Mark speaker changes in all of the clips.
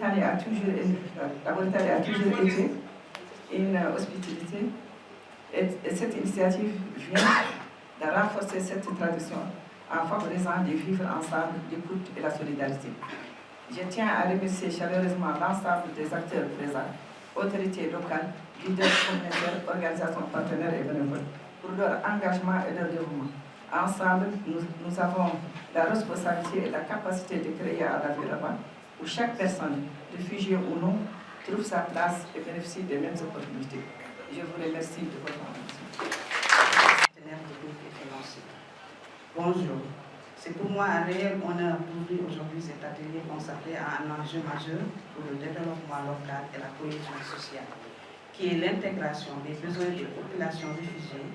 Speaker 1: la Mauritanie a toujours été une hospitalité et cette initiative vient de renforcer cette tradition en favorisant de vivre ensemble, l'écoute et la solidarité. Je tiens à remercier chaleureusement l'ensemble des acteurs présents, autorités locales, leaders communautaires, organisations partenaires et bénévoles, pour leur engagement et leur dévouement. Ensemble, nous avons la responsabilité et la capacité de créer un environnement où chaque personne, réfugiée ou non, trouve sa place et bénéficie des mêmes opportunités. Je vous remercie de votre attention.
Speaker 2: Bonjour. C'est pour moi un réel honneur d'ouvrir aujourd'hui cet atelier consacré à un enjeu majeur pour le développement local et la cohésion sociale, qui est l'intégration des besoins des populations réfugiées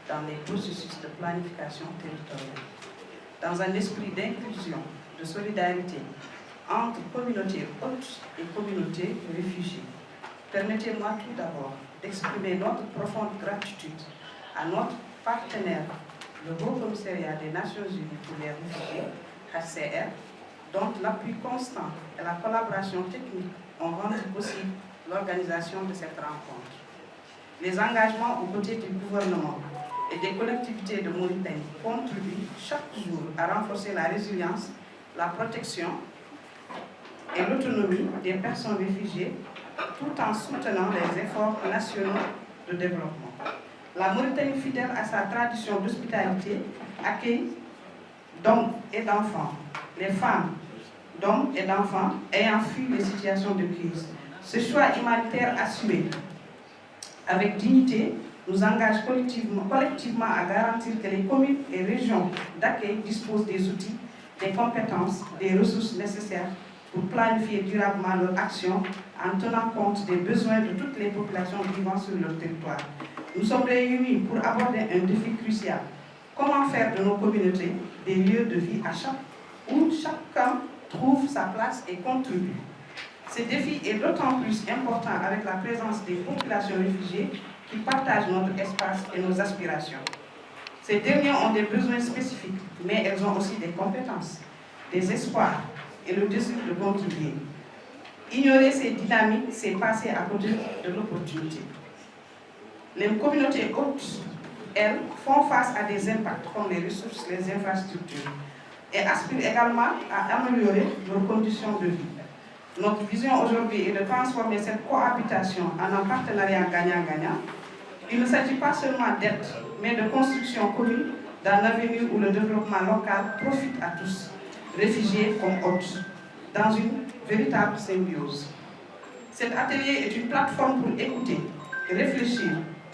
Speaker 2: dans les processus de planification territoriale. Dans un esprit d'inclusion, de solidarité entre communautés hautes et communautés réfugiées, permettez-moi tout d'abord d'exprimer notre profonde gratitude à notre partenaire, le Haut Commissariat des Nations Unies pour les réfugiés, HCR, dont l'appui constant et la collaboration technique ont rendu possible l'organisation de cette rencontre. Les engagements aux côtés du gouvernement et des collectivités de Mauritanie contribuent chaque jour à renforcer la résilience, la protection et l'autonomie des personnes réfugiées, tout en soutenant les efforts nationaux de développement. La Mauritanie, fidèle à sa tradition d'hospitalité, accueille d'hommes et d'enfants, les femmes d'hommes et d'enfants ayant fui les situations de crise. Ce choix humanitaire assumé avec dignité nous engage collectivement à garantir que les communes et régions d'accueil disposent des outils, des compétences, des ressources nécessaires pour planifier durablement leur action en tenant compte des besoins de toutes les populations vivant sur leur territoire. Nous sommes réunis pour aborder un défi crucial. Comment faire de nos communautés des lieux de vie où chacun trouve sa place et contribue. Ce défi est d'autant plus important avec la présence des populations réfugiées qui partagent notre espace et nos aspirations. Ces derniers ont des besoins spécifiques, mais elles ont aussi des compétences, des espoirs et le désir de contribuer. Ignorer ces dynamiques, c'est passer à côté de l'opportunité. Les communautés hautes, elles, font face à des impacts comme les ressources, les infrastructures et aspirent également à améliorer leurs conditions de vie. Notre vision aujourd'hui est de transformer cette cohabitation en un partenariat gagnant-gagnant. Il ne s'agit pas seulement d'aide, mais de construction commune d'un avenir où le développement local profite à tous, réfugiés comme hôtes, dans une véritable symbiose. Cet atelier est une plateforme pour écouter, réfléchir,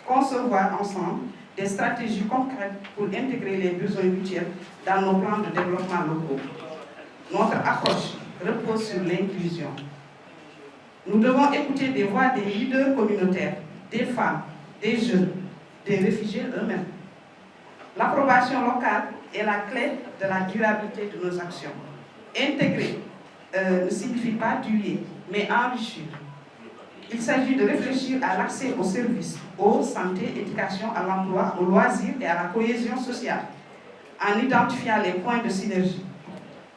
Speaker 2: concevoir ensemble des stratégies concrètes pour intégrer les besoins mutuels dans nos plans de développement locaux. Notre approche repose sur l'inclusion. Nous devons écouter des voix des leaders communautaires, des femmes, des jeunes, des réfugiés eux-mêmes. L'approbation locale est la clé de la durabilité de nos actions. Intégrer ne signifie pas durer, mais enrichir. Il s'agit de réfléchir à l'accès aux services, aux santé, éducation, à l'emploi, aux loisirs et à la cohésion sociale, en identifiant les points de synergie.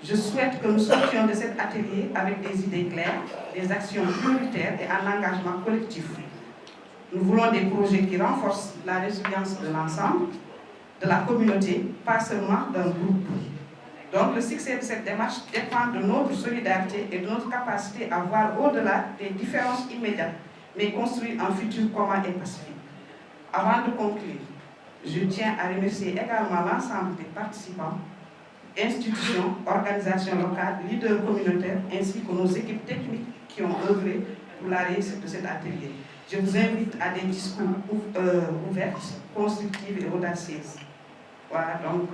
Speaker 2: Je souhaite que nous sortions de cet atelier avec des idées claires, des actions prioritaires et un engagement collectif. Nous voulons des projets qui renforcent la résilience de l'ensemble, de la communauté, pas seulement d'un groupe. Donc le succès de cette démarche dépend de notre solidarité et de notre capacité à voir au-delà des différences immédiates, mais construire un futur commun et pacifique. Avant de conclure, je tiens à remercier également l'ensemble des participants, institutions, organisations locales, leaders communautaires, ainsi que nos équipes techniques qui ont œuvré pour la réussite de cet atelier. Je vous invite à des discours ouverts, constructifs et audacieux. Voilà, donc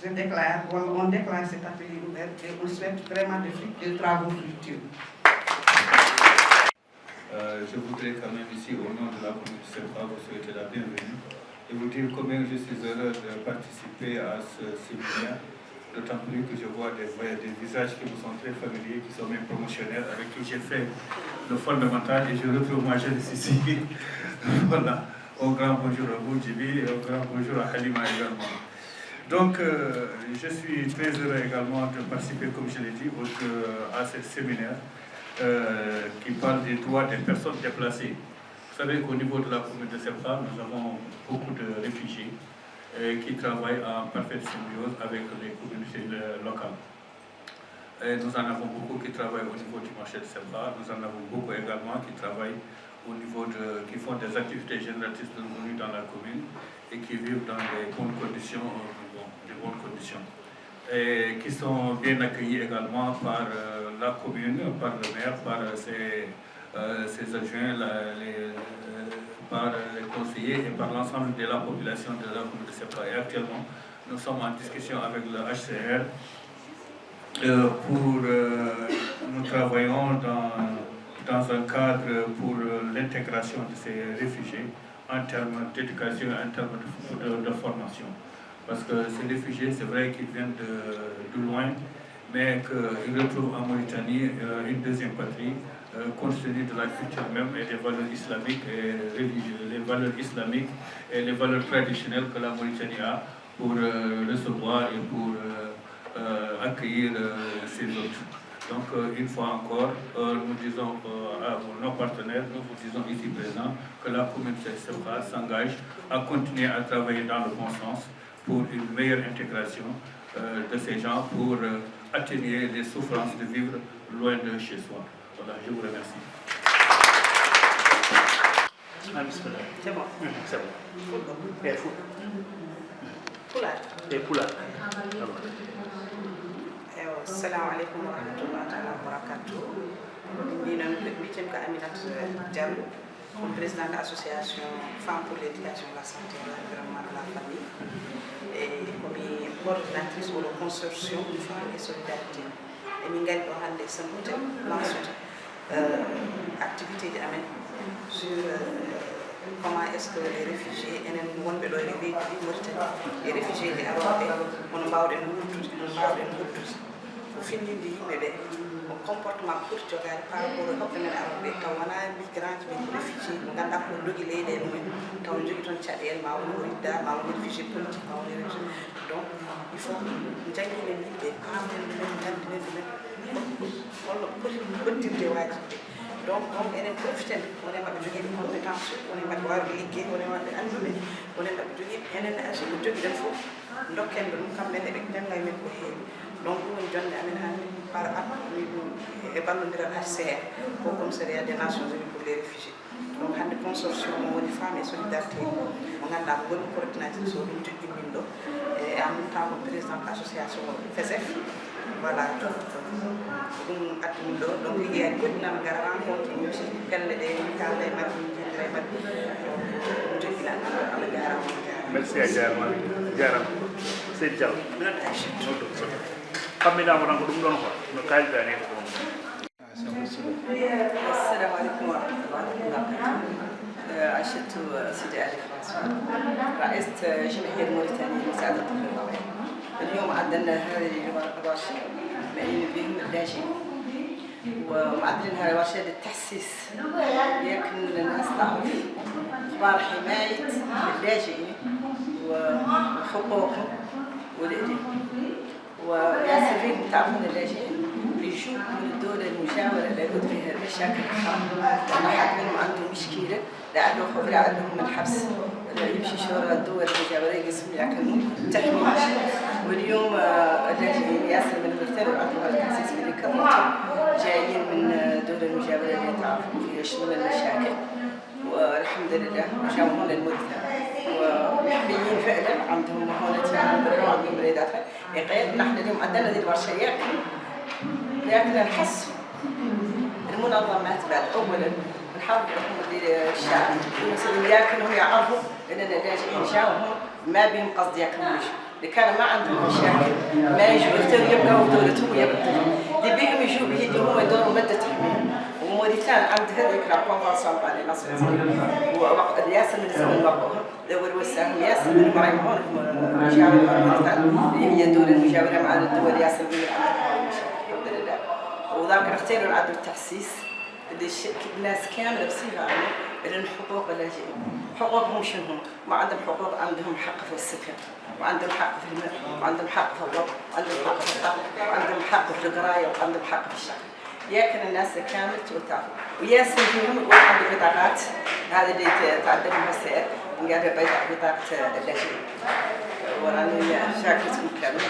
Speaker 2: on déclare cet atelier ouvert et on souhaite vraiment de travaux fructueux.
Speaker 3: Je voudrais quand même ici, au nom de la communauté CEPA, vous souhaiter la bienvenue et vous dire combien je suis heureux de participer à ce séminaire, d'autant plus que je vois des visages qui vous sont très familiers, qui sont même promotionnaires, avec qui j'ai fait le fondamental et je retrouve ma jeunesse ici. Voilà. Au grand bonjour à vous, Djibi, et au grand bonjour à Halima également. Donc, je suis très heureux également de participer, comme je l'ai dit, à ce séminaire qui parle des droits des personnes déplacées. Vous savez qu'au niveau de la commune de Sebkha, nous avons beaucoup de réfugiés qui travaillent en parfaite symbiose avec les communautés locales. Et nous en avons beaucoup qui travaillent au niveau du marché de Sebkha. Nous en avons beaucoup également qui travaillent au niveau qui font des activités génératrices de revenus dans la commune et qui vivent dans des bonnes conditions, et qui sont bien accueillis également par la commune, par le maire, par ses adjoints, par les conseillers et par l'ensemble de la population de la commune de Sebkha. Et actuellement, nous sommes en discussion avec le HCR nous travaillons dans un cadre pour l'intégration de ces réfugiés en termes d'éducation et en termes de formation. Parce que ces réfugiés, c'est vrai qu'ils viennent de loin, mais qu'ils retrouvent en Mauritanie une deuxième patrie, compte tenu de la culture même et des valeurs islamiques et religieuses, les valeurs islamiques et les valeurs traditionnelles que la Mauritanie a pour recevoir et pour accueillir ces autres. Donc, une fois encore, nous disons à nos partenaires, nous vous disons ici présents, que la communauté Sebkha s'engage à continuer à travailler dans le bon sens pour une meilleure intégration de ces gens, pour atténuer les souffrances de vivre loin de chez soi. Voilà, je vous remercie.
Speaker 2: C'est bon.
Speaker 4: C'est bon. Et fou.
Speaker 2: Poulard.
Speaker 4: Et Poulard.
Speaker 2: Assalamu alaikum wa rahmatullahi wa barakatuh. Nous sommes Aminata Diallo, présidente de l'association Femmes pour l'éducation, la santé et l'environnement de la famille, et comme coordinatrice pour le consortium Femmes et Solidarité. Et nous avons des activités sur comment est-ce que les réfugiés et les réfugiés qui fini di yimɓe ɓe ko comportement ɓuri jogade par rapport e hoɓɓe men aroɓe taw wona migrant ɓe ko réfugié mo ganduɗa ko jogui leyɗele mumen taw jogui toon caɗele ma woni ridda ma woni réfugié politique ma woni réfugié donc il faut jangguinen yimɓe pamden ɗumen gandinen ɗumen holno poti ɓoddirde wajiɓe donc enen profiten wonen maɓe jogui ɗe compétence wonen maɓe wawde liggey wonen maɓe anduɓe wonen maɓe jogui enen agi ko jogui ɗen foof dokken ɓe ɗum kamɓene ɓe jangga men ko heewi donc ɗum jonde amen hannde par appui e ballodiral HCR au commissariat des Nations Unies pour les réfugiés. Donc hannde consortium mo woni Femmes et Solidarité mo ganduɗa ko woni coordinatrice o ɗum joɗɗinmin ɗo e en même temps ko président association FESEF. Voilà, ɗum attumin ɗo donc liggeyaji goɗɗi nana gara rencontre aussi pelle ɗe kalda e maɓɓe jiidira e maɓɓe donc ɗum joɗɗinan Allah jarama.
Speaker 4: Merci a jarama Seydou Diallo minen noɗo famminama tan ko ɗum ɗon quoi no kaalidani ko ɗum.
Speaker 1: Assalamu alaikum wa rahmatullahi wa barakatuh. عشت سيدي علي فرنسا رئيسة جمعية موريتانية لمساعدة الطفل الضعيف. اليوم عندنا هذه الورشة معنيين بهم اللاجئين ومعدلين هذه الورشة للتحسيس يمكن الناس تعرف أخبار حماية اللاجئين وحقوقهم والإيدين. وياسر فيكم تعرفون اللاجئين بيجوا من الدولة المجاورة اللي يوجد فيها المشاكل الخاصة، لأن حد منهم عنده مشكلة لعله خوف لعله من الحبس يمشي شورى الدول المجاورة يقسم يعكنوا تحميل. واليوم اللاجئين ياسر من المغترب عندهم التحسيس اللي كثرتهم جايين من الدول المجاورة اللي تعرفوا فيها شنو المشاكل، والحمد لله جاوا هون للموريتانيا ومحميين فعلا عندهم هون عندهم مريضات يقين. نحن اليوم عندنا هذه الورشة لكن نحس المنظمات بعد اولا نحاول الشعب ياكلوا يعرفوا ان اللاجئين جاوا هون ما بهم قصد ياكلوا اللي كان ما عندهم مشاكل ما يجوا يختاروا يبقوا في دولتهم ويبقوا اللي بيهم يجوا بيدي هم يدوروا مده تحميل. وموريتان عند هذيك الكونفرنسيون تاع لي ناسيونز ووقت ياسر من الزمن وقعوها دول وساهم ياسر من راهم هون في موريتان اللي هي الدول المجاوره مع الدول ياسر من الحمد لله. وذاك اختاروا نعدوا التحسيس
Speaker 5: الناس كامله بصفه عامه لهم حقوق اللاجئين. حقوقهم شنو هم؟ ما عندهم حقوق، عندهم حق في السكن، وعندهم حق في الماء، وعندهم حق في الوطن، وعندهم حق في الطاقه، وعندهم حق في القرايه، وعندهم حق في الشغل. ياكل الناس كامل توتعرف وياسن فيهم يقول عنده بطاقات، هذا اللي تعدلهم هسه نقابل بطاقه اللاجئين. وراني شاكرتكم كامل.